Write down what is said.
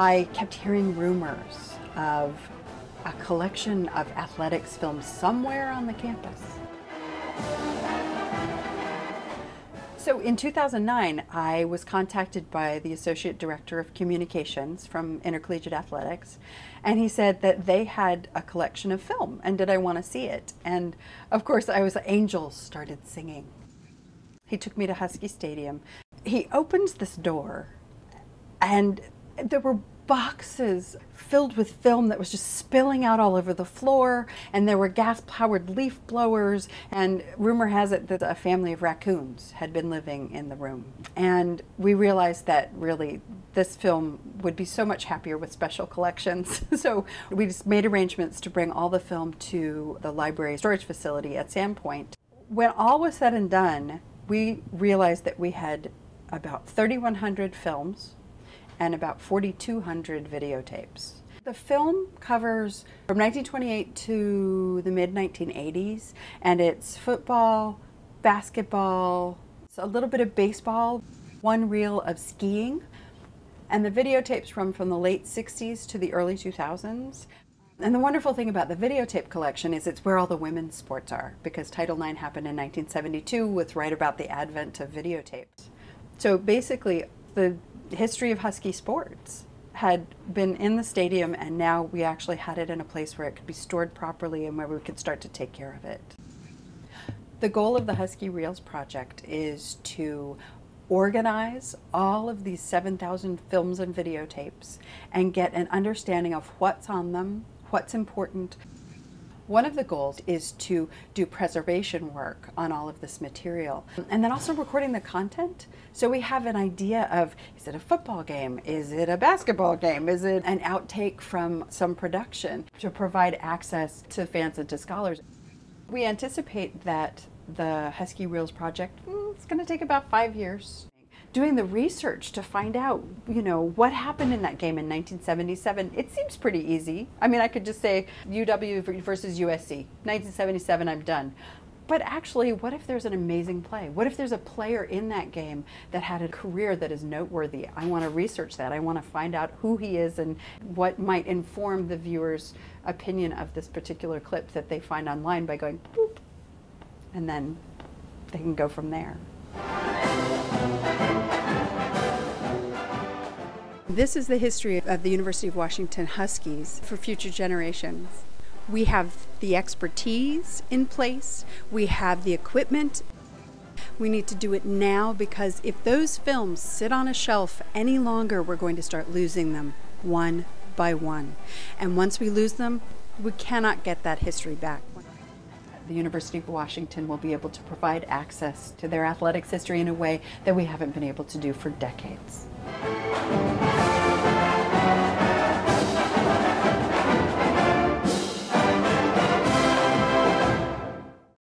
I kept hearing rumors of a collection of athletics films somewhere on the campus. So in 2009, I was contacted by the Associate Director of Communications from Intercollegiate Athletics, and he said that they had a collection of film, and did I want to see it? And of course, angels started singing. He took me to Husky Stadium. He opens this door, and there were boxes filled with film that was just spilling out all over the floor, and there were gas-powered leaf blowers, and rumor has it that a family of raccoons had been living in the room. And we realized that really this film would be so much happier with special collections. So we just made arrangements to bring all the film to the library storage facility at Sandpoint. When all was said and done, we realized that we had about 3,100 films and about 4,200 videotapes. The film covers from 1928 to the mid-1980s, and it's football, basketball, a little bit of baseball, one reel of skiing, and the videotapes run from the late 60s to the early 2000s. And the wonderful thing about the videotape collection is it's where all the women's sports are, because Title IX happened in 1972 with right about the advent of videotapes. So basically, the history of Husky sports had been in the stadium, and now we actually had it in a place where it could be stored properly and where we could start to take care of it. The goal of the Husky Reels project is to organize all of these 7,000 films and videotapes and get an understanding of what's on them, what's important. One of the goals is to do preservation work on all of this material, and then also recording the content. So we have an idea of, is it a football game? Is it a basketball game? Is it an outtake from some production, to provide access to fans and to scholars? We anticipate that the Husky Reels project, it's going to take about 5 years. Doing the research to find out, what happened in that game in 1977, it seems pretty easy. I mean, I could just say UW versus USC, 1977, I'm done. But actually, what if there's an amazing play? What if there's a player in that game that had a career that is noteworthy? I want to research that. I want to find out who he is and what might inform the viewer's opinion of this particular clip that they find online by going boop, and then they can go from there. This is the history of the University of Washington Huskies for future generations. We have the expertise in place, we have the equipment. We need to do it now, because if those films sit on a shelf any longer, we're going to start losing them one by one. And once we lose them, we cannot get that history back. The University of Washington will be able to provide access to their athletics history in a way that we haven't been able to do for decades.